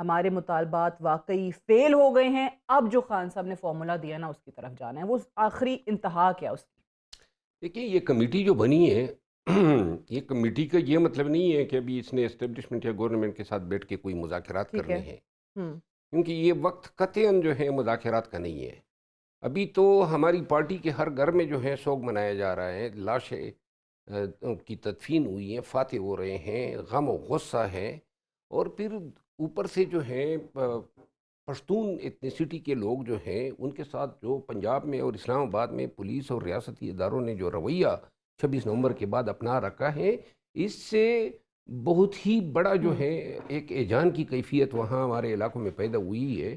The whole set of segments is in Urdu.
ہمارے مطالبات واقعی فیل ہو گئے ہیں، اب جو خان صاحب نے فارمولا دیا نا اس کی طرف جانا ہے، وہ آخری انتہا کیا اس کی؟ دیکھیے یہ کمیٹی جو بنی ہے یہ کمیٹی کا یہ مطلب نہیں ہے کہ ابھی اس نے اسٹیبلشمنٹ یا گورنمنٹ کے ساتھ بیٹھ کے کوئی مذاکرات ٹھیک کرنے ہے۔ ہیں، ہوں۔ کیونکہ یہ وقت قطعاً جو ہے مذاکرات کا نہیں ہے۔ ابھی تو ہماری پارٹی کے ہر گھر میں جو ہے سوگ منایا جا رہا ہے، لاشیں کی تدفین ہوئی ہیں، فاتح ہو رہے ہیں، غم و غصہ ہے، اور پھر اوپر سے جو ہے پشتون ایتھنیسٹی کے لوگ جو ہیں ان کے ساتھ جو پنجاب میں اور اسلام آباد میں پولیس اور ریاستی اداروں نے جو رویہ 26 نومبر کے بعد اپنا رکھا ہے، اس سے بہت ہی بڑا جو ہے ایک ایجان کی کیفیت وہاں ہمارے علاقوں میں پیدا ہوئی ہے۔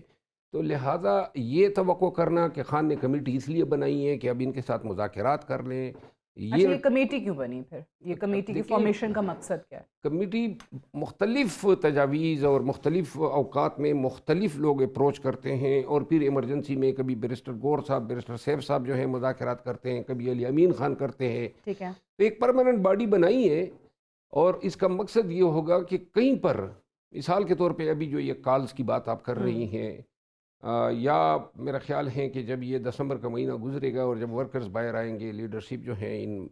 تو لہٰذا یہ توقع کرنا کہ خان نے کمیٹی اس لیے بنائی ہے کہ اب ان کے ساتھ مذاکرات کر لیں، اچھا، یہ یہ کمیٹی کیوں بنی پھر؟ یہ کمیٹی کی دیکھیں فارمیشن کا مقصد کیا ہے؟ کمیٹی مختلف تجاویز اور مختلف اوقات میں مختلف لوگ اپروچ کرتے ہیں، اور پھر ایمرجنسی میں کبھی بیرسٹر گور صاحب، بیرسٹر سیف صاحب جو ہیں مذاکرات کرتے ہیں، کبھی علی امین خان کرتے ہیں۔ ٹھیک ہے۔ تو ایک پرماننٹ باڈی بنائی ہے، اور اس کا مقصد یہ ہوگا کہ کہیں پر مثال کے طور پہ ابھی جو یہ کالز کی بات آپ کر رہی ہیں، یا میرا خیال ہے کہ جب یہ دسمبر کا مہینہ گزرے گا اور جب ورکرز باہر آئیں گے، لیڈرشپ جو ہے ان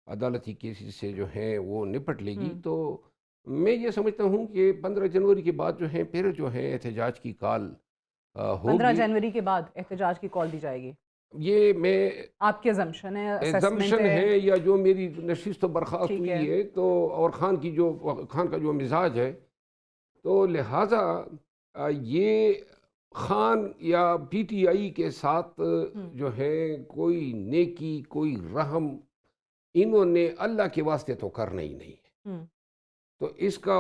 عدالتی کیسز سے جو ہے وہ نپٹ لے گی، تو میں یہ سمجھتا ہوں کہ 15 جنوری کے بعد جو ہے پھر جو ہے احتجاج کی کال 15 ہوگی۔ جنوری کے بعد احتجاج کی کال دی جائے گی؟ یہ میں آپ کی ازمپشن ہے، اسیسمنٹ ایگزمپشن ہے؟ ہے، یا جو میری نشست و برخاست ٹھیک ہے۔ ہوئی ہے، تو اور خان کا جو مزاج ہے، تو لہٰذا یہ خان یا پی ٹی آئی کے ساتھ جو ہے کوئی نیکی، کوئی رحم انہوں نے اللہ کے واسطے تو کرنا ہی نہیں ہے۔ تو اس کا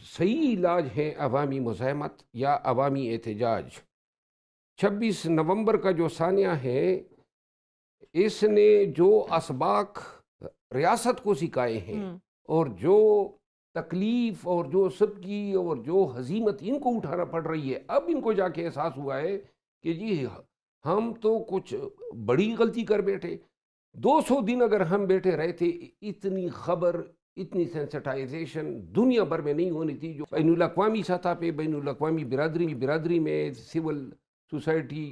صحیح علاج ہے عوامی مزاحمت یا عوامی احتجاج۔ 26 نومبر کا جو ثانیہ ہے، اس نے جو اسباق ریاست کو سکھائے ہیں، اور جو تکلیف اور جو سب کی اور جو ہزیمت ان کو اٹھانا پڑ رہی ہے، اب ان کو جا کے احساس ہوا ہے کہ جی ہم تو کچھ بڑی غلطی کر بیٹھے۔ 200 دن اگر ہم بیٹھے رہے تھے، اتنی خبر، اتنی سینسٹائزیشن دنیا بھر میں نہیں ہونی تھی، جو بین الاقوامی سطح پہ، بین الاقوامی برادری میں civil society,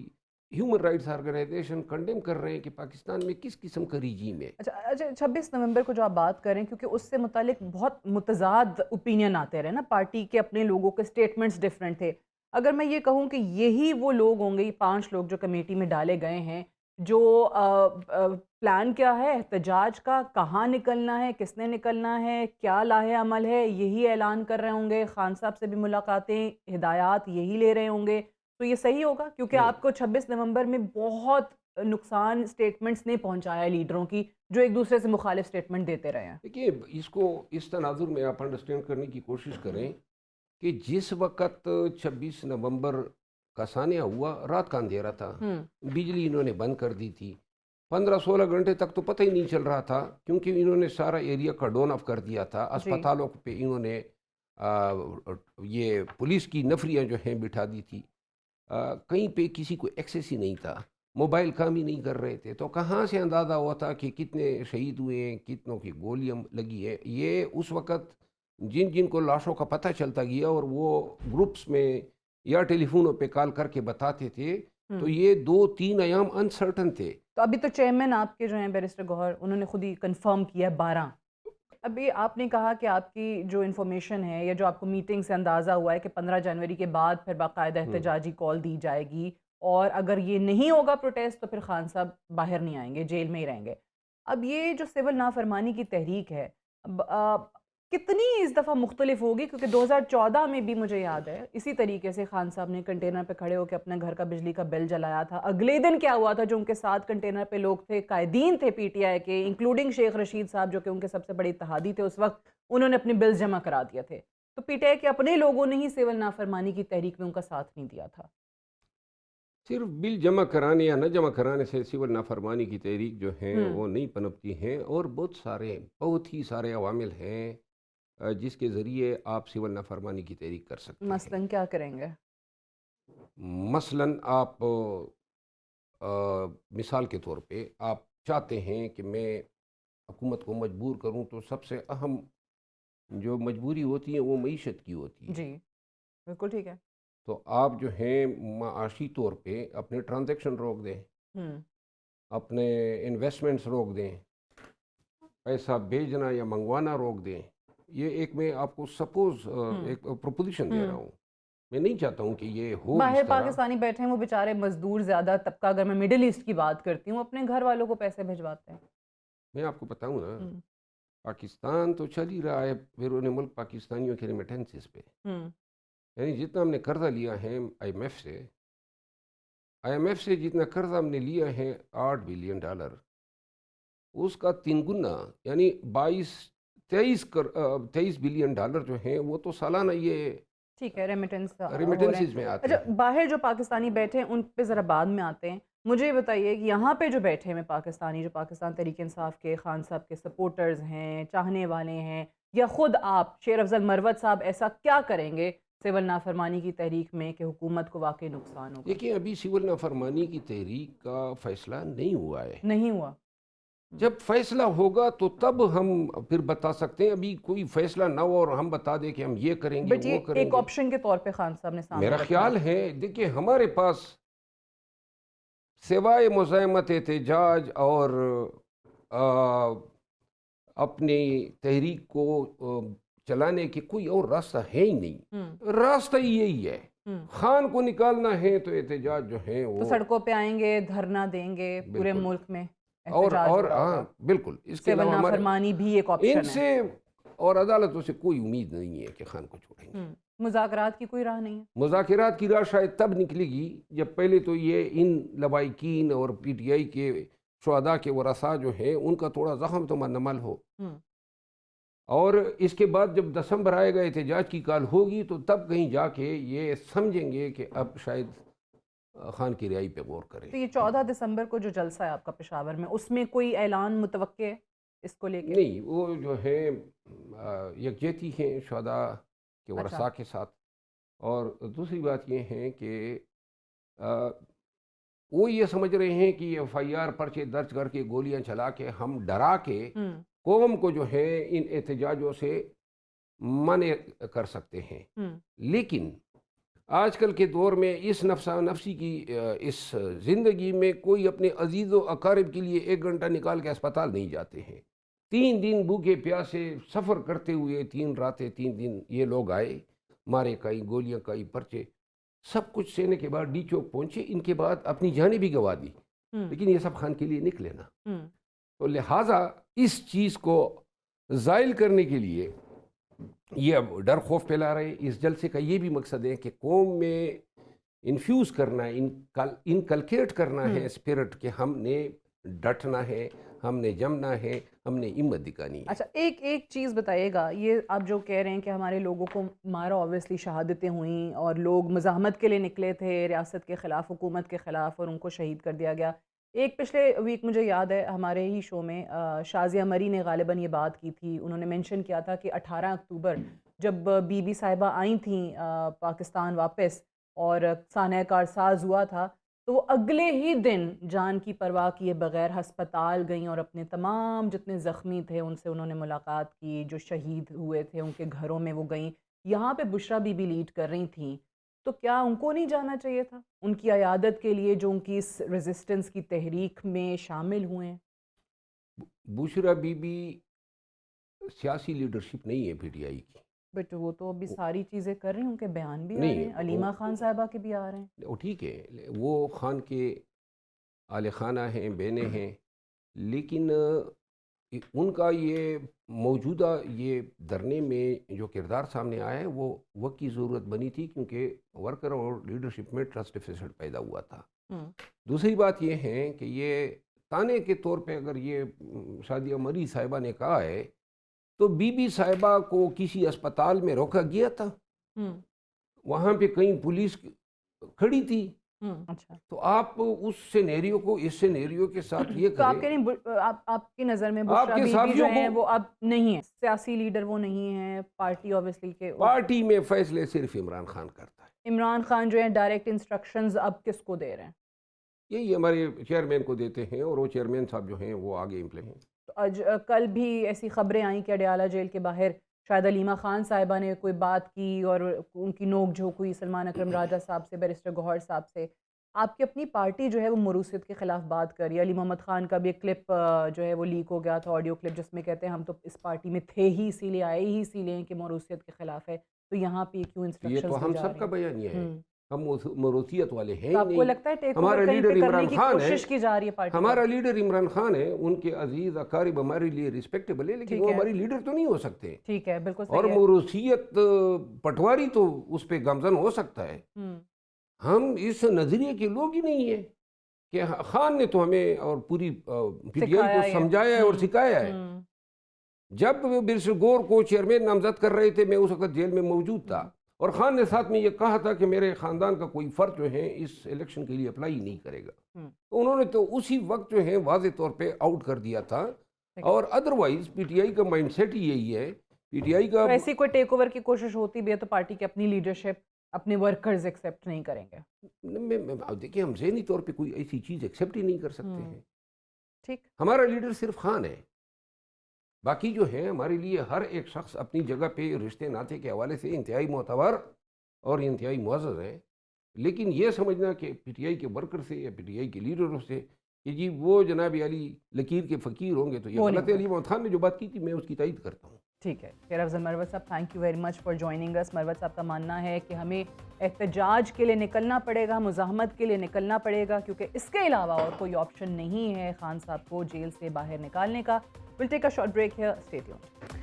human rights organization condemn کر رہے ہیں کہ پاکستان میں کس قسم کا رجیم ہے۔ اچھا 26 نومبر کو جو آپ بات کریں، کیونکہ اس سے متعلق بہت متضاد اوپینین آتے رہے نا، پارٹی کے اپنے لوگوں کے سٹیٹمنٹس ڈیفرنٹ تھے۔ اگر میں یہ کہوں کہ یہی وہ لوگ ہوں گے، 5 لوگ جو کمیٹی میں ڈالے گئے ہیں، جو پلان کیا ہے احتجاج کا، کہاں نکلنا ہے، کس نے نکلنا ہے، کیا لاہے عمل ہے، یہی اعلان کر رہے ہوں گے، خان صاحب سے بھی ملاقاتیں، ہدایات یہی لے رہے ہوں گے، تو یہ صحیح ہوگا؟ کیونکہ نہیں، آپ کو 26 نومبر میں بہت نقصان سٹیٹمنٹس نے پہنچایا لیڈروں کی، جو ایک دوسرے سے مخالف سٹیٹمنٹ دیتے رہے ہیں۔ دیکھیے اس کو اس تناظر میں آپ انڈرسٹینڈ کرنے کی کوشش کریں کہ جس وقت 26 نومبر کا ثانیہ ہوا، رات کا اندھیرا تھا، بجلی انہوں نے بند کر دی تھی، 15-16 گھنٹے تک تو پتہ ہی نہیں چل رہا تھا، کیونکہ انہوں نے سارا ایریا کارڈون آف کر دیا تھا۔ اسپتالوں پہ انہوں نے یہ پولیس کی نفریاں جو ہیں بٹھا دی تھی، کہیں پہ کسی کو ایکسیس ہی نہیں تھا، موبائل کام ہی نہیں کر رہے تھے، تو کہاں سے اندازہ ہوا تھا کہ کتنے شہید ہوئے ہیں، کتنوں کی گولیاں لگی ہے۔ یہ اس وقت جن کو لاشوں کا پتہ چلتا گیا اور وہ گروپس میں یا ٹیلی فونوں پہ کال کر کے بتاتے تھے، تو یہ 2-3 ایام انسرٹن تھے۔ تو ابھی تو چیئرمین آپ کے جو ہیں بیرسٹر گوہر، انہوں نے خود ہی کنفرم کیا 12۔ ابھی آپ نے کہا کہ آپ کی جو انفارمیشن ہے یا جو آپ کو میٹنگ سے اندازہ ہوا ہے کہ 15 جنوری کے بعد پھر باقاعدہ احتجاجی کال دی جائے گی، اور اگر یہ نہیں ہوگا پروٹیسٹ تو پھر خان صاحب باہر نہیں آئیں گے، جیل میں ہی رہیں گے۔ اب یہ جو سول نافرمانی کی تحریک ہے، کتنی اس دفعہ مختلف ہوگی؟ کیونکہ 2014 میں بھی مجھے یاد ہے اسی طریقے سے خان صاحب نے کنٹینر پہ کھڑے ہو کے اپنے گھر کا بجلی کا بل جلایا تھا۔ اگلے دن کیا ہوا تھا؟ جو ان کے ساتھ کنٹینر پہ لوگ تھے، قائدین تھے پی ٹی آئی کے، انکلوڈنگ شیخ رشید صاحب جو کہ ان کے سب سے بڑے اتحادی تھے اس وقت، انہوں نے اپنے بلز جمع کرا دیے تھے۔ تو پی ٹی آئی کے اپنے لوگوں نے ہی سول نافرمانی کی تحریک میں ان کا ساتھ نہیں دیا تھا۔ صرف بل جمع کرانے یا نہ جمع کرانے سے سول نافرمانی کی تحریک جو ہیں وہ نہیں پنپتی ہیں، اور بہت ہی سارے عوامل ہیں جس کے ذریعے آپ سول نافرمانی کی تحریک کر سکتے ہیں۔ مثلاً کیا کریں گے؟ مثلاً آپ مثال کے طور پہ آپ چاہتے ہیں کہ میں حکومت کو مجبور کروں، تو سب سے اہم جو مجبوری ہوتی ہے وہ معیشت کی ہوتی ہے۔ جی بالکل ٹھیک ہے۔ تو آپ جو ہیں معاشی طور پہ اپنے ٹرانزیکشن روک دیں، اپنے انویسٹمنٹس روک دیں، پیسہ بھیجنا یا منگوانا روک دیں. یہ ایک میں آپ کو سپوز ایک پروپوزیشن دے رہا ہوں. میں نہیں چاہتا ہوں کہ یہ ہو باہر اس طرح. پاکستانی بیٹھے ہیں وہ بیچارے مزدور زیادہ طبقہ، اگر میں مڈل ایسٹ کی بات کرتی ہوں، اپنے گھر والوں کو پیسے بھجواتے ہیں. میں آپ کو بتاؤں نا، پاکستان تو چل ہی رہا ہے بیرون ملک پاکستانیوں کے ریمیٹنسز پہ. یعنی جتنا ہم نے قرضہ لیا ہے آئی ایم ایف سے جتنا قرضہ ہم نے لیا ہے $8 بلین، اس کا 3 گنا یعنی 23 بلین ڈالر جو ہیں وہ تو سالانہ یہ ٹھیک ہے ریمیٹنسز میں آتے ہیں. اچھا، باہر جو پاکستانی بیٹھے ہیں ان پہ ذرا بعد میں آتے ہیں. مجھے یہ بتائیے کہ یہاں پہ جو بیٹھے ہیں پاکستانی، جو پاکستان تحریک انصاف کے خان صاحب کے سپورٹرز ہیں، چاہنے والے ہیں، یا خود آپ شیر افضل مروت صاحب ایسا کیا کریں گے سول نافرمانی کی تحریک میں کہ حکومت کو واقعی نقصان ہوگا؟ دیکھیں ابھی سول نافرمانی کی تحریک کا فیصلہ نہیں ہوا ہے. نہیں ہوا. جب فیصلہ ہوگا تو تب ہم پھر بتا سکتے ہیں. ابھی کوئی فیصلہ نہ ہو اور ہم بتا دیں کہ ہم یہ کریں گے بٹ وہ یہ کریں ایک گے. آپشن کے طور پہ خان صاحب نے سامنے میرا رکھا خیال ہے دیکھیں ہمارے پاس سوائے مزاحمت احتجاج اور اپنی تحریک کو چلانے کے کوئی اور راستہ ہے ہی نہیں. راستہ یہی ہے، خان کو نکالنا ہے تو احتجاج جو ہے وہ تو سڑکوں پہ آئیں گے، دھرنا دیں گے، پورے ملک میں اور احتجاج ہو رہا ہاں ہوگا. بالکل. اس کے سول علاوہ ہمارے نافرمانی بھی ایک ان آپشن ہے. سے اور عدالتوں سے کوئی امید نہیں ہے کہ خان کو چھوڑیں گے. مذاکرات کی کوئی راہ نہیں ہے. مذاکرات کی راہ شاید تب نکلے گی جب پہلے تو یہ ان لوائقین اور پی ٹی آئی کے شہداء کے ورثاء جو ہیں ان کا تھوڑا زخم تو نمل ہو، اور اس کے بعد جب دسمبر آئے گا، احتجاج کی کال ہوگی، تو تب کہیں جا کے یہ سمجھیں گے کہ اب شاید خان کی رہائی پہ غور کریں. تو یہ 14 دسمبر کو جو جلسہ ہے آپ کا پشاور میں، اس میں کوئی اعلان متوقع ہے اس کو لے کے؟ نہیں، وہ جو ہے یکجہتی ہیں شہداء کے ورثاء کے ساتھ. اور دوسری بات یہ ہے کہ وہ یہ سمجھ رہے ہیں کہ ایف آئی آر پرچے درج کر کے گولیاں چلا کے ہم ڈرا کے قوم کو جو ہے ان احتجاجوں سے منع کر سکتے ہیں. لیکن آج کل کے دور میں اس نفسا نفسی کی اس زندگی میں کوئی اپنے عزیز و اقارب کے لیے 1 گھنٹہ نکال کے اسپتال نہیں جاتے ہیں. 3 دن بھوکے پیاسے سفر کرتے ہوئے 3 راتیں 3 دن یہ لوگ آئے، مارے کئی گولیاں کئی پرچے سب کچھ سہنے کے بعد ڈی چوک پہنچے. ان کے بعد اپنی جانیں بھی گنوا دی، لیکن یہ سب خان کے لیے نکلے نا. تو لہٰذا اس چیز کو زائل کرنے کے لیے یہ اب ڈر خوف پھیلا رہے. اس جلسے کا یہ بھی مقصد ہے کہ قوم میں انفیوز کرنا ہے، انکلکیٹ کرنا ہے اسپرٹ کہ ہم نے ڈٹنا ہے، ہم نے جمنا ہے، ہم نے ہمت دکھانی ہے. اچھا، ایک چیز بتائیے گا، یہ آپ جو کہہ رہے ہیں کہ ہمارے لوگوں کو مارا، اوبویسلی شہادتیں ہوئیں اور لوگ مزاحمت کے لیے نکلے تھے ریاست کے خلاف، حکومت کے خلاف، اور ان کو شہید کر دیا گیا. ایک پچھلے ویک مجھے یاد ہے ہمارے ہی شو میں شازیہ مری نے غالباً یہ بات کی تھی. انہوں نے مینشن کیا تھا کہ 18 اکتوبر جب بی بی صاحبہ آئی تھیں پاکستان واپس اور سانحہ کارساز ہوا تھا، تو وہ اگلے ہی دن جان کی پرواہ کیے بغیر ہسپتال گئیں اور اپنے تمام جتنے زخمی تھے ان سے انہوں نے ملاقات کی، جو شہید ہوئے تھے ان کے گھروں میں وہ گئیں. یہاں پہ بشرا بی بی لیڈ کر رہی تھیں، تو کیا ان کو نہیں جانا چاہیے تھا ان کی عیادت کے لیے جو ان کی اس ریزسٹنس کی تحریک میں شامل ہوئے ہیں؟ بشرا بی بی سیاسی لیڈرشپ نہیں ہے پی ٹی آئی کی. بٹ وہ تو ابھی ساری چیزیں کر رہی ہیں، ان کے بیان بھی آ رہے ہیں، علیمہ خان صاحبہ کے بھی آ رہے ہیں. وہ ٹھیک ہے، وہ خان کے اہل خانہ ہیں، بہنیں ہیں، لیکن ان کا یہ موجودہ یہ دھرنے میں جو کردار سامنے آیا ہے وہ وقت کی ضرورت بنی تھی، کیونکہ ورکر اور لیڈرشپ میں ٹرسٹ ڈیفیسٹ پیدا ہوا تھا. دوسری بات یہ ہے کہ یہ تانے کے طور پہ اگر یہ شازیہ مری صاحبہ نے کہا ہے تو بی بی صاحبہ کو کسی اسپتال میں روکا گیا تھا، وہاں پہ کہیں پولیس کھڑی تھی. اچھا، تو آپ اس سینیریو کو اس سینیریو کے ساتھ یہ تو آپ کریں. کہہ رہے ہیں آپ کی نظر میں بشرا بی بی جو ہیں وہ اب نہیں ہیں، سیاسی لیڈر وہ نہیں ہیں، پارٹی اوبویسلی کے پارٹی میں فیصلے صرف عمران خان کرتا ہے. عمران خان جو ہیں ڈائریکٹ انسٹرکشنز اب کس کو دے رہے ہیں؟ یہی ہمارے چیئرمین کو دیتے ہیں، اور وہ چیئرمین صاحب جو ہیں وہ آگے امپلیمنٹ ہیں. کل بھی ایسی خبریں آئیں کہ اڈیالہ جیل کے باہر شاید علیمہ خان صاحبہ نے کوئی بات کی اور ان کی نوک جھوک ہوئی سلمان اکرم راجہ صاحب سے، بیرسٹر گوہر صاحب سے. آپ کی اپنی پارٹی جو ہے وہ موروثیت کے خلاف بات کر رہی ہے. علی محمد خان کا بھی ایک کلپ جو ہے وہ لیک ہو گیا تھا، آڈیو کلپ، جس میں کہتے ہیں ہم تو اس پارٹی میں تھے ہی اسی لیے آئے ہی اسی لیے کہ موروثیت کے خلاف ہے. تو یہاں پہ کیوں یہ انسٹرکشنز تو ہم دی جا سب کا رہی بیانیہ ہے. ہیں؟ ہم موروثیت والے ہیں تو ہی آپ کو نہیں. لگتا ہے ٹیک ہمارا اوور کہیں لیڈر پہ کرنے عمران کی خان ہے، کوشش کی جا رہی ہے پارٹی ہمارا پر؟ لیڈر عمران خان ہے، ان کے عزیز اقارب ہمارے لیے ریسپیکٹیبل ہے، لیکن ٹھیک وہ ہے، ہماری لیڈر تو نہیں ہو سکتے. ٹھیک ہے، بالکل اور صحیح ہے. موروثیت پٹواری تو اس پہ گامزن ہو سکتا ہے. ہم اس نظریے کے لوگ ہی نہیں ہیں کہ خان نے تو ہمیں اور پوری پی ٹی آئی کو سکھایا ہی ہے. سمجھایا ہے اور سکھایا ہے. جب بیرسٹر گور کو چیئرمین نامزد کر رہے تھے، میں اس وقت جیل میں موجود تھا، اور خان نے ساتھ میں یہ کہا تھا کہ میرے خاندان کا کوئی فرد جو ہے اس الیکشن کے لیے اپلائی نہیں کرے گا. تو انہوں نے تو اسی وقت جو ہے واضح طور پہ آؤٹ کر دیا تھا. اور ادروائز پی ٹی آئی کا مائنڈ سیٹ ہی یہی ہے. پی ٹی آئی کا ایسی کوئی ٹیک اوور کی کوشش ہوتی بھی ہے تو پارٹی کی اپنی لیڈرشپ اپنے ورکرز ایکسیپٹ نہیں کریں گے. دیکھیں، ہم ذہنی طور پہ کوئی ایسی چیز ایکسیپٹ ہی نہیں کر سکتے ہیں. ٹھیک. ہمارا لیڈر صرف خان ہے. باقی جو ہے ہمارے لیے ہر ایک شخص اپنی جگہ پہ رشتے ناطے کے حوالے سے انتہائی معتبر اور انتہائی معزز ہیں. لیکن یہ سمجھنا کہ پی ٹی آئی کے ورکر سے یا پی ٹی آئی کے لیڈروں سے کہ جی وہ جناب علی لکیر کے فقیر ہوں گے، تو یہ غلط ہے. علی محمد خان نے جو بات کی تھی میں اس کی تائید کرتا ہوں. ٹھیک ہے. خیر افضل مروت صاحب، thank you very much for joining us. Marwat صاحب کا ماننا ہے کہ ہمیں احتجاج کے لیے نکلنا پڑے گا، مزاحمت کے لیے نکلنا پڑے گا، کیونکہ اس کے علاوہ اور کوئی آپشن نہیں ہے خان صاحب کو جیل سے باہر نکالنے کا. We'll take a short break here. Stay tuned.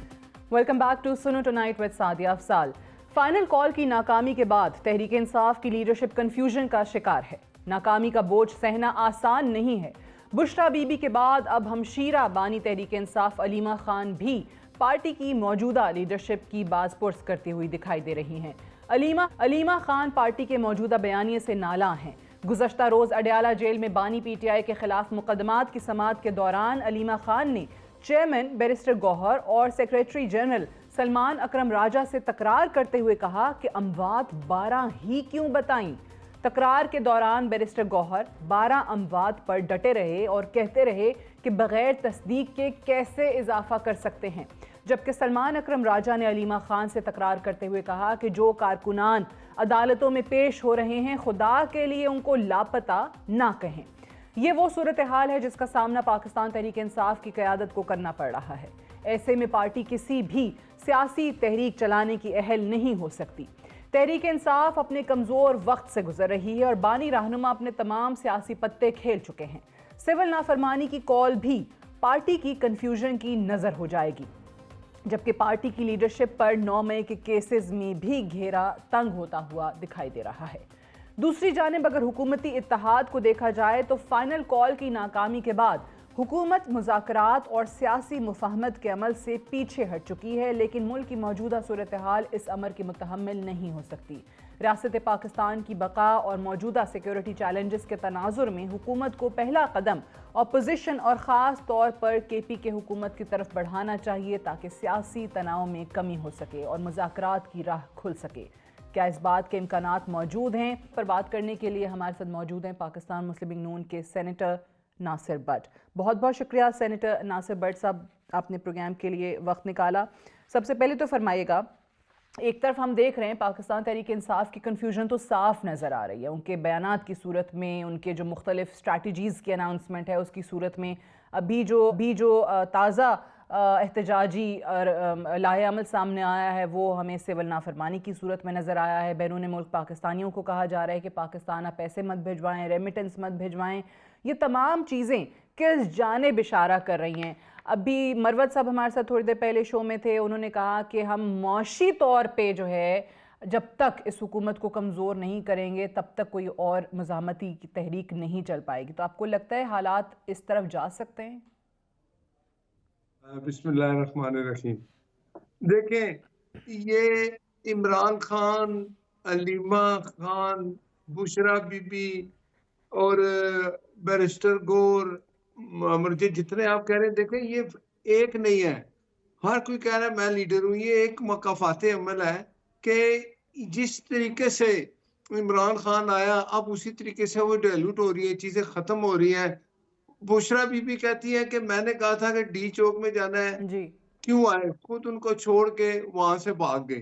Welcome back to Suno Tonight with Sadia Afzal. Final call کی ناکامی کے بعد تحریک انصاف کی لیڈرشپ کنفیوژن کا شکار ہے. ناکامی کا بوجھ سہنا آسان نہیں ہے. بشرا بی بی کے بعد اب ہمشیرہ بانی تحریک انصاف علیمہ خان بھی پارٹی کی موجودہ لیڈرشپ کی باز پرس کرتی ہوئی دکھائی دے رہی ہیں. علیمہ خان پارٹی کے موجودہ بیانیے سے نالاں ہیں. گزشتہ روز اڈیالہ جیل میں بانی پی ٹی آئی کے خلاف مقدمات کی سماعت کے دوران علیمہ خان نے چیئرمین بیرسٹر گوہر اور سیکریٹری جنرل سلمان اکرم راجہ سے تکرار کرتے ہوئے کہا کہ اموات 12 ہی کیوں بتائیں. تکرار کے دوران بیرسٹر گوہر 12 اموات پر ڈٹے رہے اور کہتے رہے کہ بغیر تصدیق کے کیسے اضافہ کر سکتے ہیں، جبکہ سلمان اکرم راجہ نے علیمہ خان سے تکرار کرتے ہوئے کہا کہ جو کارکنان عدالتوں میں پیش ہو رہے ہیں خدا کے لیے ان کو لاپتہ نہ کہیں. یہ وہ صورتحال ہے جس کا سامنا پاکستان تحریک انصاف کی قیادت کو کرنا پڑ رہا ہے. ایسے میں پارٹی کسی بھی سیاسی تحریک چلانے کی اہل نہیں ہو سکتی. تحریک انصاف اپنے کمزور وقت سے گزر رہی ہے اور بانی رہنما اپنے تمام سیاسی پتے کھیل چکے ہیں. سول نافرمانی کی کال بھی پارٹی کی کنفیوژن کی نظر ہو جائے گی، جبکہ پارٹی کی لیڈرشپ پر 9 مئی کے کیسز میں بھی گھیرا تنگ ہوتا ہوا دکھائی دے رہا ہے. دوسری جانب اگر حکومتی اتحاد کو دیکھا جائے تو فائنل کال کی ناکامی کے بعد حکومت مذاکرات اور سیاسی مفاہمت کے عمل سے پیچھے ہٹ چکی ہے، لیکن ملک کی موجودہ صورتحال اس امر کی متحمل نہیں ہو سکتی. ریاست پاکستان کی بقا اور موجودہ سیکیورٹی چیلنجز کے تناظر میں حکومت کو پہلا قدم اپوزیشن اور خاص طور پر کے پی کے حکومت کی طرف بڑھانا چاہیے تاکہ سیاسی تناؤ میں کمی ہو سکے اور مذاکرات کی راہ کھل سکے. کیا اس بات کے امکانات موجود ہیں؟ پر بات کرنے کے لیے ہمارے ساتھ موجود ہیں پاکستان مسلم لیگ نون کے سینیٹر ناصر بٹ. بہت بہت شکریہ سینیٹر ناصر بٹ صاحب، آپ نے پروگرام کے لیے وقت نکالا. سب سے پہلے تو فرمائیے گا، ایک طرف ہم دیکھ رہے ہیں پاکستان تحریک انصاف کی کنفیوژن تو صاف نظر آ رہی ہے، ان کے بیانات کی صورت میں، ان کے جو مختلف اسٹریٹجیز کی اناؤنسمنٹ ہے اس کی صورت میں. ابھی جو تازہ احتجاجی لائحہ عمل سامنے آیا ہے وہ ہمیں سول نافرمانی کی صورت میں نظر آیا ہے. بیرون ملک پاکستانیوں کو کہا جا رہا ہے کہ پاکستان آپ پیسے مت بھیجوائیں، ریمیٹنس مت بھیجوائیں. یہ تمام چیزیں کس جانب اشارہ کر رہی ہیں؟ ابھی مروت صاحب ہمارے ساتھ تھوڑی دیر پہلے شو میں تھے، انہوں نے کہا کہ ہم معاشی طور پہ جو ہے جب تک اس حکومت کو کمزور نہیں کریں گے تب تک کوئی اور مزاحمتی کی تحریک نہیں چل پائے گی. تو آپ کو لگتا ہے حالات اس طرف جا سکتے ہیں؟ بسم اللہ الرحمن الرحیم. دیکھیں، یہ عمران خان، علیمہ خان، بشرا بی بی اور بیرسٹر گور، مرجے جتنے آپ کہہ رہے ہیں، دیکھیں یہ ایک نہیں ہے. ہر کوئی کہہ رہا ہے میں لیڈر ہوں. یہ ایک مقافات عمل ہے کہ جس طریقے سے عمران خان آیا اب اسی طریقے سے وہ ڈیلوٹ ہو رہی ہیں، چیزیں ختم ہو رہی ہیں. بشرا بی بی کہتی ہے کہ میں نے کہا تھا کہ ڈی چوک میں جانا ہے، جی کیوں آئے؟ خود ان کو چھوڑ کے وہاں سے بھاگ گئے.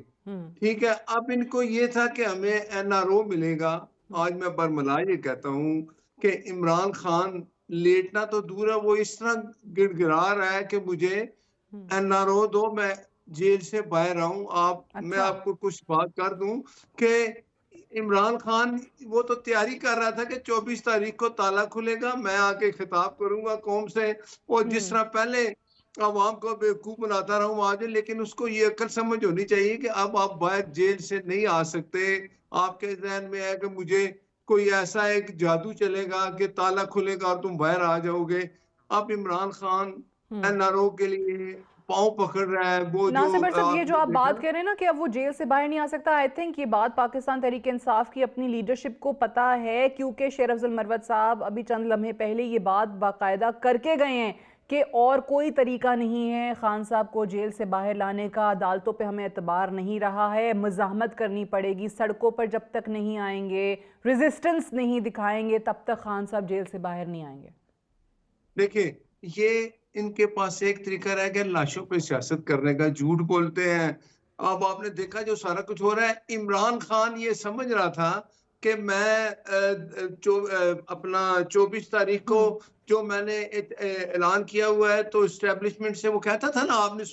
ٹھیک ہے. اب ان کو یہ تھا کہ ہمیں NRO ملے گا. آج میں برملا یہ کہتا ہوں کہ عمران خان لیٹنا تو دور ہے، وہ اس طرح گڑ گڑا رہا ہے کہ مجھے NRO دو، میں جیل سے باہر آؤں. میں آپ کو کچھ بات کر دوں کہ عمران خان وہ تو تیاری کر رہا تھا کہ 24 تاریخ کو تالا کھلے گا، میں آ کے خطاب کروں گا قوم سے، اور جس طرح پہلے عوام کو بیوقوف بناتا رہا ہوں آج. لیکن اس کو یہ عقل سمجھ ہونی چاہیے کہ اب آپ باہر جیل سے نہیں آ سکتے. آپ کے ذہن میں ہے کہ مجھے کوئی ایسا ایک جادو چلے گا کہ تالا کھلے گا اور تم باہر آ جاؤ گے. اب عمران خان NRO کے لیے پاؤں پکڑ رہا ہے. وہ ناصر بھائی صاحب، یہ جو آپ بات دیکھا کر رہے ہیں نا کہ اب وہ جیل سے باہر نہیں آ سکتا، آئی تھنک یہ بات پاکستان تحریک انصاف کی اپنی لیڈرشپ کو پتا ہے، کیونکہ شیر افضل مروت صاحب ابھی چند لمحے پہلے یہ بات باقاعدہ کر کے گئے ہیں کہ اور کوئی طریقہ نہیں ہے خان صاحب کو جیل سے باہر لانے کا، عدالتوں پہ ہمیں اعتبار نہیں رہا ہے، مزاحمت کرنی پڑے گی، سڑکوں پر جب تک نہیں آئیں گے، ریزسٹنس نہیں دکھائیں گے، تب تک خان صاحب جیل سے باہر نہیں آئیں گے. دیکھیں، یہ ان کے پاس ایک طریقہ رہ گیا لاشوں پہ سیاست کرنے کا. جھوٹ بولتے ہیں. اب آپ نے دیکھا جو سارا کچھ ہو رہا ہے، عمران خان یہ سمجھ رہا تھا کہ میں اپنا 24 تاریخ کو جو میں نے اعلان کیا ہوا ہے تو اسٹیبلشمنٹ سے، وہ کہتا تھا نا، آپ نے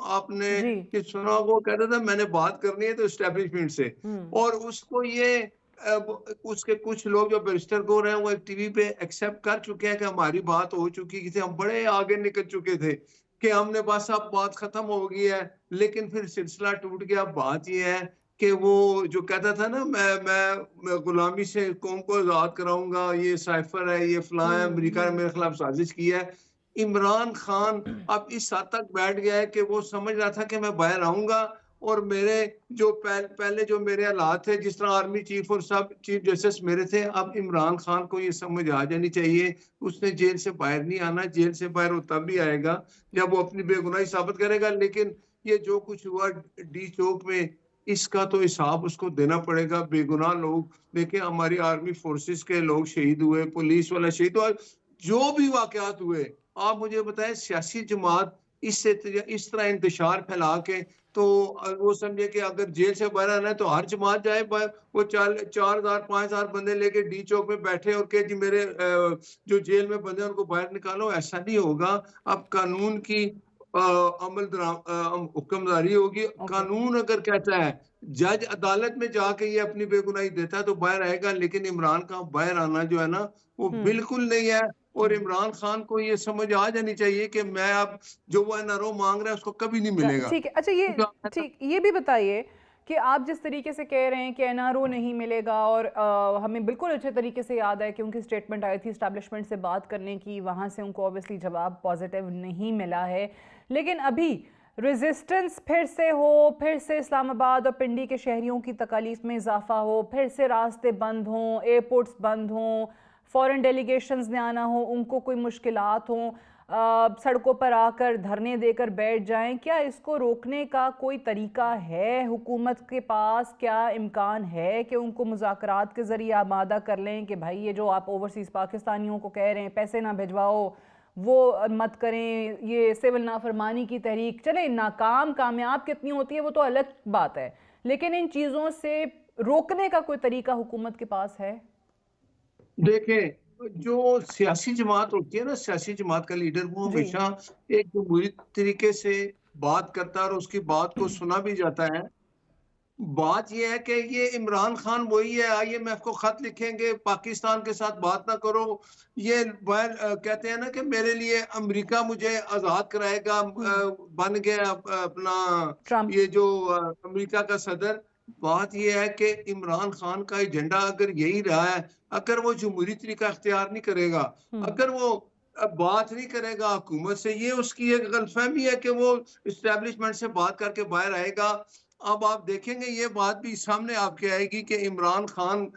آپ نے سنا، وہ کہتا تھا میں نے بات کرنی ہے تو اسٹیبلشمنٹ سے. اور اس کو یہ اس کے کچھ لوگ جو بیرسٹر کو رہے ہیں وہ ایک ٹی وی پہ ایکسیپٹ کر چکے ہیں کہ ہماری بات ہو چکی تھی، ہم بڑے آگے نکل چکے تھے کہ ہم نے بس اب بات ختم ہو گئی ہے. لیکن پھر سلسلہ ٹوٹ گیا. بات یہ ہے کہ وہ جو کہتا تھا نا میں غلامی سے قوم کو آزاد کراؤں گا، یہ سائفر ہے، یہ فلاں ہے، امریکہ نے میرے خلاف سازش کی ہے. عمران خان اب اس حد تک بیٹھ گیا ہے کہ وہ سمجھ رہا تھا کہ میں باہر آؤں گا اور میرے جو پہلے جو میرے حالات تھے، جس طرح آرمی چیف اور سب چیف جسٹس میرے تھے، اب عمران خان کو یہ سمجھ آ جانی چاہیے اس نے جیل سے باہر نہیں آنا. جیل سے باہر وہ تب بھی آئے گا جب وہ اپنی بے گناہی ثابت کرے گا. لیکن یہ جو کچھ ہوا ڈی چوک میں، اس کا تو حساب اس کو دینا پڑے گا. بے گناہ لوگ دیکھیں، ہماری آرمی فورسز کے لوگ شہید ہوئے، پولیس والا شہید ہوئے، جو بھی واقعات ہوئے. آپ مجھے بتائیں، سیاسی جماعت اس طرح انتشار پھیلا کے تو وہ سمجھے کہ اگر جیل سے باہر آنا ہے تو ہر جماعت جائے، وہ 4,000 5,000 بندے لے کے ڈی چوک میں بیٹھے اور کہ جی میرے جو جیل میں بندے ان کو باہر نکالو. ایسا نہیں ہوگا. اب قانون کی حکمرانی ہوگی. قانون اگر کہتا ہے، جج عدالت میں جا کے یہ اپنی بے گناہی دیتا ہے تو باہر آئے گا. لیکن عمران کا باہر آنا جو ہے نا وہ بالکل نہیں ہے. اور عمران خان کو یہ سمجھ آ جانی چاہیے کہ میں اب جو وہ NRO مانگ رہا ہے اس کو کبھی نہیں ملے گا. ٹھیک ہے. اچھا، یہ بھی بتائیے کہ آپ جس طریقے سے کہہ رہے ہیں کہ NRO نہیں ملے گا، اور ہمیں بالکل اچھے طریقے سے یاد ہے کہ ان کی سٹیٹمنٹ آئی تھی اسٹیبلشمنٹ سے بات کرنے کی، وہاں سے ان کو obviously جواب پازیٹیو نہیں ملا ہے. لیکن ابھی ریزسٹنس پھر سے ہو، پھر سے اسلام آباد اور پنڈی کے شہریوں کی تکالیف میں اضافہ ہو، پھر سے راستے بند ہوں، ایئرپورٹس بند ہوں، فورن ڈیلیگیشنز نے آنا ہو، ان کو کوئی مشکلات ہوں، سڑکوں پر آ کر دھرنے دے کر بیٹھ جائیں، کیا اس کو روکنے کا کوئی طریقہ ہے حکومت کے پاس؟ کیا امکان ہے کہ ان کو مذاکرات کے ذریعے آمادہ کر لیں کہ بھائی یہ جو آپ اوورسیز پاکستانیوں کو کہہ رہے ہیں پیسے نہ بھجواؤ، وہ مت کریں، یہ سول نافرمانی کی تحریک چلیں، ناکام کامیاب کتنی ہوتی ہے وہ تو الگ بات ہے، لیکن ان چیزوں سے روکنے کا کوئی طریقہ حکومت کے پاس ہے؟ دیکھیں، جو سیاسی جماعت ہوتی ہے نا، سیاسی جماعت کا لیڈر وہ ہمیشہ ایک جمہوری طریقے سے بات کرتا ہے اور اس کی بات کو سنا بھی جاتا ہے. بات یہ ہے کہ یہ عمران خان وہی ہے، آئیے میں آپ کو خط لکھیں گے، پاکستان کے ساتھ بات نہ کرو. یہ کہتے ہیں نا کہ میرے لیے امریکہ مجھے آزاد کرائے گا، بن گیا اپنا یہ جو امریکہ کا صدر. بات یہ ہے کہ عمران خان کا ایجنڈا اگر یہی رہا ہے، اگر وہ جمہوری طریقہ اختیار نہیں کرے گا، اگر وہ بات نہیں کرے گا حکومت سے، یہ اس کی ایک غلط فہمی ہے کہ وہ اسٹیبلشمنٹ سے بات کر کے باہر آئے گا. اب آپ دیکھیں گے یہ بات بھی سامنے آپ کے آئے گی کہ عمران خان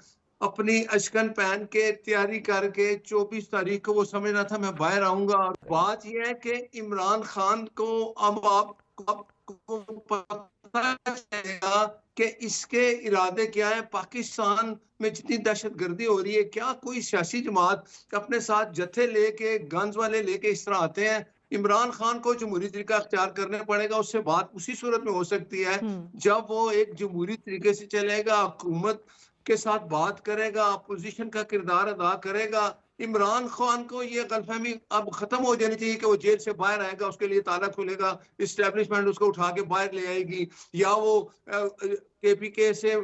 اپنی اشکن پہن کے تیاری کر کے 24 تاریخ کو وہ سمجھ رہا تھا میں باہر آؤں گا. بات یہ ہے کہ عمران خان کو اب آپ کو پتہ چلے گا کہ اس کے ارادے کیا ہیں. پاکستان میں جتنی دہشت گردی ہو رہی ہے، کیا کوئی سیاسی جماعت اپنے ساتھ جتھے لے کے گنز والے لے کے اس طرح آتے ہیں؟ عمران خان کو جمہوری طریقہ اختیار کرنا پڑے گا. اس سے بات اسی صورت میں ہو سکتی ہے جب وہ ایک جمہوری طریقے سے چلے گا, حکومت کے ساتھ بات کرے گا, اپوزیشن کا کردار ادا کرے گا. عمران خان کو یہ غلط فہمی اب ختم ہو جانی چاہیے کہ وہ جیل سے باہر آئے گا, اس کے لیے تالا کھلے گا, اسٹیبلشمنٹ اس کو اٹھا کے باہر لے آئے گی, یا وہ کے پی کے سے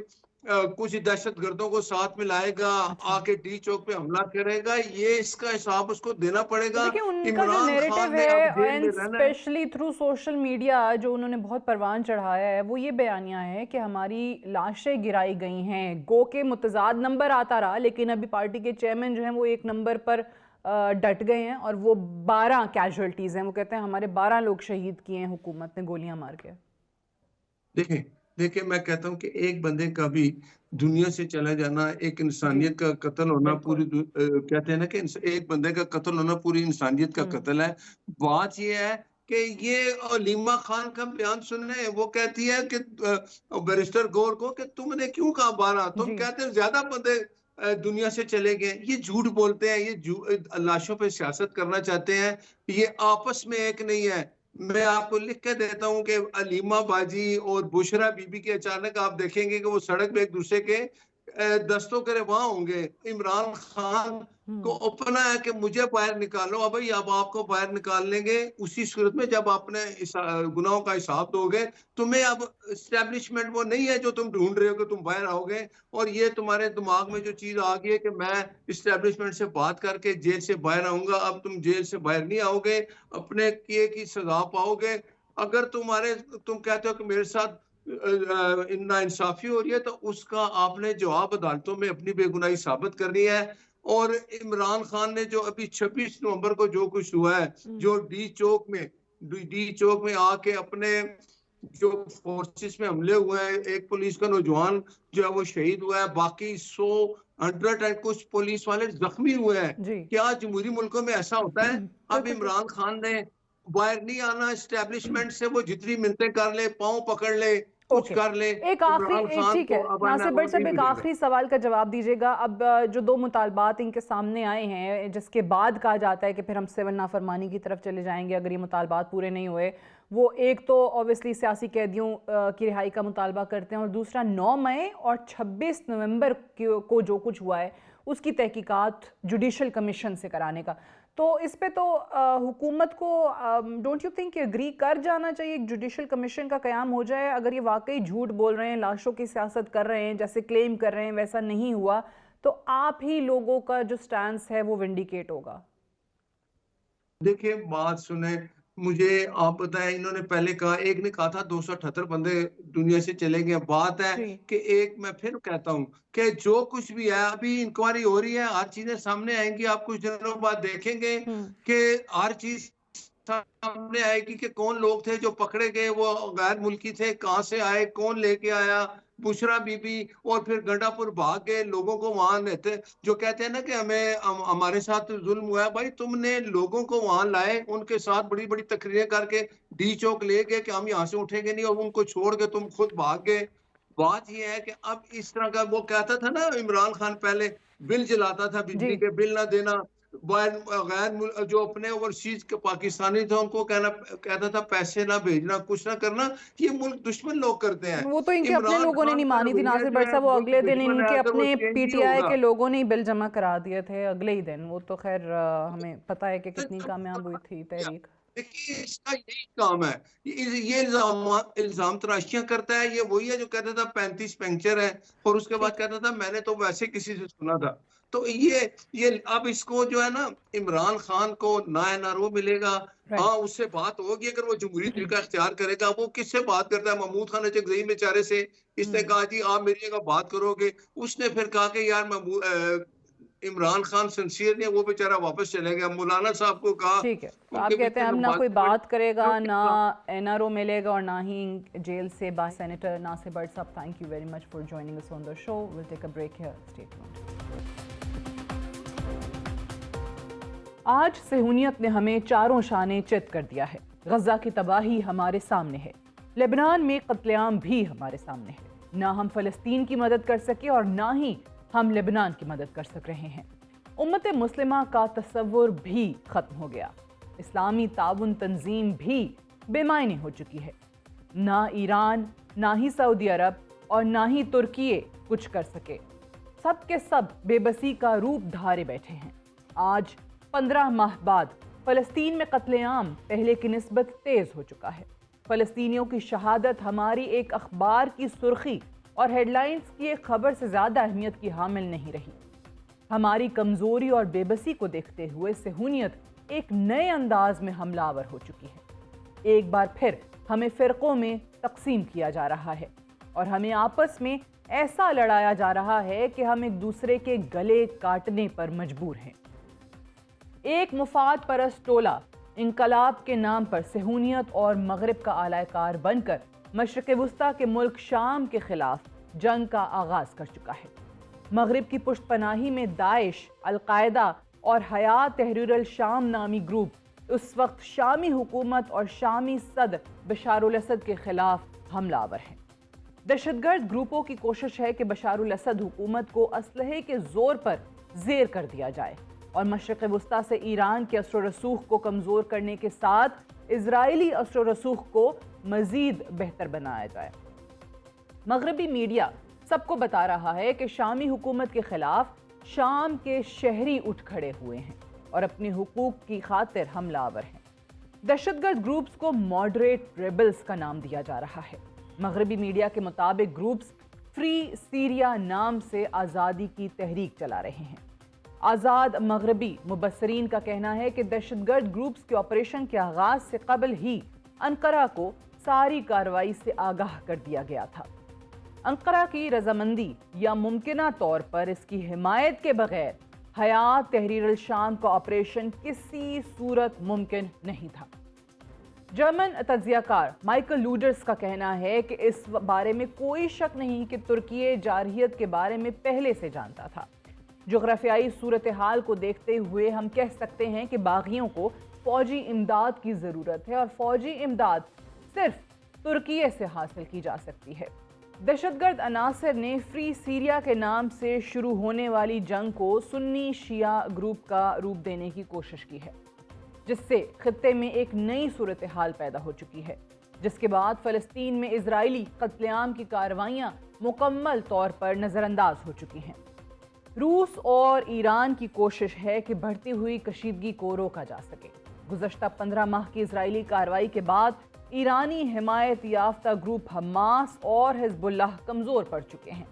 کچھ دہشت گردوں کو ساتھ میں لائے گا, آ کے ڈی چوک پہ حملہ کرے گا. یہ اس کا حساب اس کو دینا پڑے گا. دیکھیں ان کا جو نیریٹو ہے and especially through social media جو انہوں نے بہت پروان چڑھایا ہے وہ یہ بیانیہ ہے کہ ہماری لاشیں گرائی گئی ہیں, گو کے متضاد نمبر آتا رہا لیکن ابھی پارٹی کے چیئرمین جو ہیں وہ ایک نمبر پر ڈٹ گئے ہیں اور وہ 12 کیجوالٹیز ہیں. وہ کہتے ہیں ہمارے 12 لوگ شہید کیے ہیں حکومت نے گولیاں مار کے. دیکھیں میں کہتا ہوں کہ ایک بندے کا بھی دنیا سے چلا جانا, ایک انسانیت کا قتل ہونا, پوری کہتے ہیں نا کہ ایک بندے کا قتل ہونا پوری انسانیت کا قتل ہے. بات یہ ہے کہ یہ علیمہ خان کا بیان سننے, وہ کہتی ہے کہ بیرسٹر گور کو کہ تم نے کیوں کہا 12, تم کہتے ہیں زیادہ بندے دنیا سے چلے گئے. یہ جھوٹ بولتے ہیں, یہ لاشوں پہ سیاست کرنا چاہتے ہیں, یہ آپس میں ایک نہیں ہے. میں آپ کو لکھ کے دیتا ہوں کہ علیمہ باجی اور بشرا بی بی کے اچانک آپ دیکھیں گے کہ وہ سڑک پہ ایک دوسرے کے دستوں کرے وہاں ہوں گے. عمران خان کو اپنا ہے کہ مجھے باہر نکالو, اب آپ کو باہر نکال لیں گے اسی صورت میں جب آپ نے گناہوں کا حساب دو گے. تمہیں اب اسٹیبلشمنٹ وہ نہیں ہے جو تم ڈھونڈ رہے ہو کہ تم باہر آؤ گے, اور یہ تمہارے دماغ میں جو چیز آ گئی ہے کہ میں اسٹیبلشمنٹ سے بات کر کے جیل سے باہر آؤں گا. اب تم جیل سے باہر نہیں آؤ گے, اپنے کیے کی سزا پاؤ گے. اگر تم کہتے ہو کہ میرے ساتھ ناانصافی ہو رہی ہے تو اس کا آپ نے جواب عدالتوں میں اپنی بے گناہی ثابت کرنی ہے. اور عمران خان نے جو ابھی 26 نومبر کو جو کچھ ہوا ہے, جو ڈی چوک میں آ کے اپنے جو فورسز میں حملے ہوئے ہیں, ایک پولیس کا نوجوان جو ہے وہ شہید ہوا ہے, باقی 100 کچھ پولیس والے زخمی ہوئے ہیں. کیا جمہوری ملکوں میں ایسا ہوتا ہے؟ اب عمران خان نے باہر نہیں آنا اسٹیبلشمنٹ سے, وہ جتنی منتیں کر لے, پاؤں پکڑ لے, کچھ کر لے. ایک آخری ٹھیک ہے ناصر بٹ صاحب, ایک آخری سوال کا جواب دیجیے گا. اب جو 2 مطالبات ان کے سامنے آئے ہیں جس کے بعد کہا جاتا ہے کہ پھر ہم 7 نافرمانی کی طرف چلے جائیں گے اگر یہ مطالبات پورے نہیں ہوئے, وہ ایک تو اوبیسلی سیاسی قیدیوں کی رہائی کا مطالبہ کرتے ہیں, اور دوسرا 9 مئی اور 26 نومبر کو جو کچھ ہوا ہے اس کی تحقیقات جوڈیشل کمیشن سے کرانے کا. تو اس پہ تو حکومت کو ڈونٹ یو تھنک کہ اگری کر جانا چاہیے, ایک جوڈیشل کمیشن کا قیام ہو جائے؟ اگر یہ واقعی جھوٹ بول رہے ہیں, لاشوں کی سیاست کر رہے ہیں, جیسے کلیم کر رہے ہیں ویسا نہیں ہوا, تو آپ ہی لوگوں کا جو سٹانس ہے وہ ونڈیکیٹ ہوگا. دیکھیں بات سنیں, مجھے آپ بتائیں, انہوں نے پہلے کہا, ایک نے کہا تھا 278 بندے دنیا سے چلے گئے. بات ہے کہ ایک میں پھر کہتا ہوں کہ جو کچھ بھی ہے ابھی انکوائری ہو رہی ہے, ہر چیزیں سامنے آئیں گی. آپ کچھ دنوں بعد دیکھیں گے کہ ہر چیز سامنے آئے گی کہ کون لوگ تھے جو پکڑے گئے, وہ غیر ملکی تھے, کہاں سے آئے, کون لے کے آیا. بشرا بی بی اور پھر گنڈا پور بھاگ گئے, لوگوں کو وہاں لیتے جو کہتے ہیں نا کہ ہمارے ساتھ ظلم ہوا ہے. بھائی تم نے لوگوں کو وہاں لائے, ان کے ساتھ بڑی بڑی تقریریں کر کے ڈی چوک لے گئے کہ ہم یہاں سے اٹھیں گے نہیں, اور ان کو چھوڑ کے تم خود بھاگ گئے. بات یہ ہے کہ اب اس طرح کا وہ کہتا تھا نا عمران خان, پہلے بل جلاتا تھا بجلی کے بل نہ دینا, غیر جو اپنے اوورسیز کے پاکستانی تھے ان کو کہتا تھا پیسے نہ بھیجنا, کچھ نہ کرنا. یہ ملک دشمن لوگ کرتے ہیں. وہ تو ان کے اپنے لوگوں نے نہیں مانی تھی ناصر بٹ صاحب, وہ اگلے دن ان کے اپنے پی ٹی آئی کے لوگوں نے بل جمع کرا دیے تھے اگلے ہی دن. وہ تو خیر ہمیں پتہ ہے کہ کتنی کامیاب ہوئی تھی تحریک. دیکھیے اس کا یہی کام ہے, یہ الزام تراشیاں کرتا ہے. یہ وہی ہے جو کہتا تھا 35 پنکچر ہے, اور اس کے بعد کہتا تھا میں نے تو ویسے کسی سے سنا تھا. تو یہ اب اس کو جو ہے نا عمران خان کو نہ NRO ملے گا. ہاں اس سے بات ہوگی اگر وہ جمہوری طریقہ اختیار کرے گا. وہ کس سے بات کرتا ہے؟ محمود خان اچکزئی بیچارے سے. اس نے کہا جی آپ میری جگہ بات کرو گے. اس نے پھر کہا کہ یار عمران خان سنسیئر نہیں, وہ بیچارہ واپس چلے گیا. مولانا صاحب کو کہا, ٹھیک ہے آپ کہتے ہیں ہم نہ کوئی بات کرے گا, نہ NRO ملے گا, اور نہ ہی جیل سے باہر. سینیٹر ناصر بٹ صاحب, thank you very much for joining us on the show. We'll take a break here. Stay tuned. آج صہیونیت نے ہمیں چاروں شانے چت کر دیا ہے. غزہ کی تباہی ہمارے سامنے ہے, لبنان میں قتل عام بھی ہمارے سامنے ہے. نہ ہم فلسطین کی مدد کر سکے اور نہ ہی ہم لبنان کی مدد کر سک رہے ہیں. امت مسلمہ کا تصور بھی ختم ہو گیا. اسلامی تعاون تنظیم بھی بے معنی ہو چکی ہے۔ نہ ایران، نہ ہی سعودی عرب اور نہ ہی ترکیے کچھ کر سکے۔ سب کے سب بے بسی کا روپ دھارے بیٹھے ہیں۔ آج 15 ماہ بعد فلسطین میں قتل عام پہلے کی نسبت تیز ہو چکا ہے۔ فلسطینیوں کی شہادت ہماری ایک اخبار کی سرخی اور ہیڈ لائنز کی ایک خبر سے زیادہ اہمیت کی حامل نہیں رہی۔ ہماری کمزوری اور بے بسی کو دیکھتے ہوئے صہیونیت ایک نئے انداز میں حملہ آور ہو چکی ہے۔ ایک بار پھر ہمیں فرقوں میں تقسیم کیا جا رہا ہے اور ہمیں آپس میں ایسا لڑایا جا رہا ہے کہ ہم ایک دوسرے کے گلے کاٹنے پر مجبور ہیں۔ ایک مفاد پرست ٹولہ انقلاب کے نام پر صہیونیت اور مغرب کا اعلی کار بن کر مشرق وسطیٰ کے ملک شام کے خلاف جنگ کا آغاز کر چکا ہے۔ مغرب کی پشت پناہی میں داعش، القاعدہ اور حیات تحریر الشام نامی گروپ اس وقت شامی حکومت اور شامی صدر بشار الاسد کے خلاف حملہ آور ہیں۔ دہشت گرد گروپوں کی کوشش ہے کہ بشار الاسد حکومت کو اسلحے کے زور پر زیر کر دیا جائے اور مشرق وسطیٰ سے ایران کے اثر و رسوخ کو کمزور کرنے کے ساتھ اسرائیلی اثر و رسوخ کو مزید بہتر بنایا جائے۔ مغربی میڈیا سب کو بتا رہا ہے کہ شامی حکومت کے خلاف شام کے شہری اٹھ کھڑے ہوئے ہیں اور اپنے حقوق کی خاطر حملہ آور ہیں۔ دہشت گرد گروپس کو ماڈریٹ ریبلز کا نام دیا جا رہا ہے۔ مغربی میڈیا کے مطابق گروپس فری سیریا نام سے آزادی کی تحریک چلا رہے ہیں۔ آزاد مغربی مبصرین کا کہنا ہے کہ دہشت گرد گروپس کے آپریشن کے آغاز سے قبل ہی انقرہ کو ساری کارروائی سے آگاہ کر دیا گیا تھا۔ انقرہ کی رضامندی یا ممکنہ طور پر اس کی حمایت کے بغیر حیات تحریر الشام کا آپریشن کسی صورت ممکن نہیں تھا۔ جرمن تجزیہ کار مائیکل لوڈرز کا کہنا ہے کہ اس بارے میں کوئی شک نہیں کہ ترکیے جارحیت کے بارے میں پہلے سے جانتا تھا۔ جغرافیائی صورتحال کو دیکھتے ہوئے ہم کہہ سکتے ہیں کہ باغیوں کو فوجی امداد کی ضرورت ہے اور فوجی امداد صرف ترکیے سے حاصل کی جا سکتی ہے۔ دہشت گرد عناصر نے فری سیریا کے نام سے شروع ہونے والی جنگ کو سنی شیعہ گروپ کا روپ دینے کی کوشش کی ہے، جس سے خطے میں ایک نئی صورتحال پیدا ہو چکی ہے، جس کے بعد فلسطین میں اسرائیلی قتل عام کی کارروائیاں مکمل طور پر نظر انداز ہو چکی ہیں۔ روس اور ایران کی کوشش ہے کہ بڑھتی ہوئی کشیدگی کو روکا جا سکے۔ گزشتہ 15 ماہ کی اسرائیلی کارروائی کے بعد ایرانی حمایت یافتہ گروپ حماس اور حزب اللہ کمزور پڑ چکے ہیں۔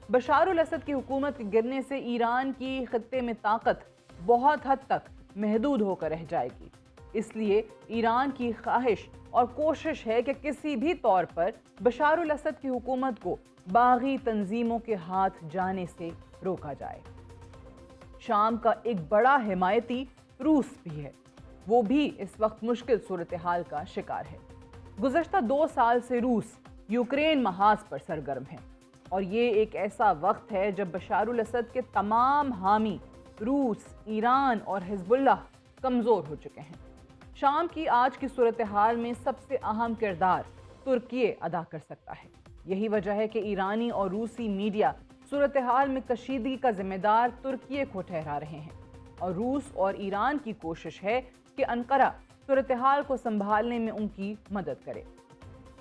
بشار الاسد کی حکومت کے گرنے سے ایران کی خطے میں طاقت بہت حد تک محدود ہو کر رہ جائے گی۔ اس لیے ایران کی خواہش اور کوشش ہے کہ کسی بھی طور پر بشار الاسد کی حکومت کو باغی تنظیموں کے ہاتھ جانے سے روکا جائے۔ شام کا ایک بڑا حمایتی روس بھی ہے، وہ بھی اس وقت مشکل صورتحال کا شکار ہے۔ گزشتہ 2 سال سے روس یوکرین محاذ پر سرگرم ہے اور یہ ایک ایسا وقت ہے جب بشار الاسد کے تمام حامی روس، ایران اور حزب اللہ کمزور ہو چکے ہیں۔ شام کی آج کی صورتحال میں سب سے اہم کردار ترکیے ادا کر سکتا ہے۔ یہی وجہ ہے کہ ایرانی اور روسی میڈیا صورتحال میں کشیدگی کا ذمہ دار ترکیے کو ٹھہرا رہے ہیں اور روس اور ایران کی کوشش ہے کہ انقرہ صورتحال کو سنبھالنے میں ان کی مدد کرے۔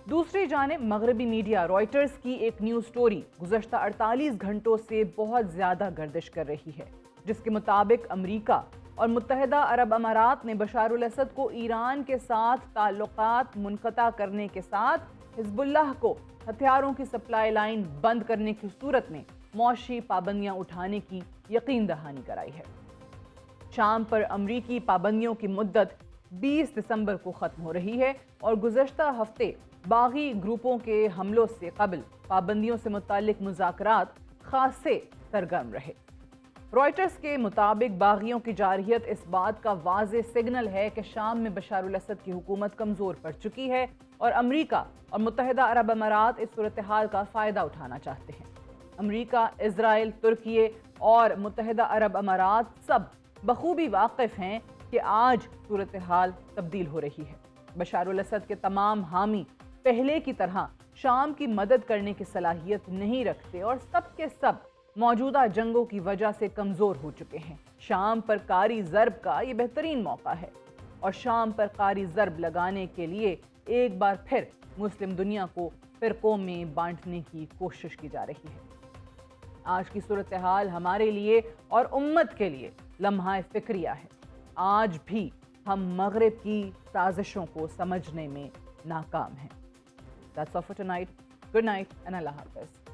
دوسری جانب مغربی میڈیا رائٹرز کی ایک نیوز سٹوری گزشتہ 48 گھنٹوں سے بہت زیادہ گردش کر رہی ہے، جس کے مطابق امریکہ اور متحدہ عرب امارات نے بشار الاسد کو ایران کے ساتھ تعلقات منقطع کرنے کے ساتھ حزب اللہ کو ہتھیاروں کی سپلائی لائن بند کرنے کی صورت میں معاشی پابندیاں اٹھانے کی یقین دہانی کرائی ہے۔ شام پر امریکی پابندیوں کی مدت 20 دسمبر کو ختم ہو رہی ہے اور گزشتہ ہفتے باغی گروپوں کے حملوں سے قبل پابندیوں سے متعلق مذاکرات خاصے سرگرم رہے۔ رائٹرز کے مطابق باغیوں کی جارحیت اس بات کا واضح سگنل ہے کہ شام میں بشار الاسد کی حکومت کمزور پڑ چکی ہے اور امریکہ اور متحدہ عرب امارات اس صورتحال کا فائدہ اٹھانا چاہتے ہیں۔ امریکہ، اسرائیل، ترکیے اور متحدہ عرب امارات سب بخوبی واقف ہیں کہ آج صورتحال تبدیل ہو رہی ہے۔ بشار الاسد کے تمام حامی پہلے کی طرح شام کی مدد کرنے کی صلاحیت نہیں رکھتے اور سب کے سب موجودہ جنگوں کی وجہ سے کمزور ہو چکے ہیں۔ شام پر کاری ضرب کا یہ بہترین موقع ہے۔ اور شام پر قاری ضرب لگانے کے لیے ایک بار پھر مسلم دنیا کو فرقوں میں بانٹنے کی کوشش کی جا رہی ہے۔ آج کی صورتحال ہمارے لیے اور امت کے لیے لمحہ فکریہ ہے۔ آج بھی ہم مغرب کی سازشوں کو سمجھنے میں ناکام ہیں۔ That's all for tonight. Good night and Allah Hafiz.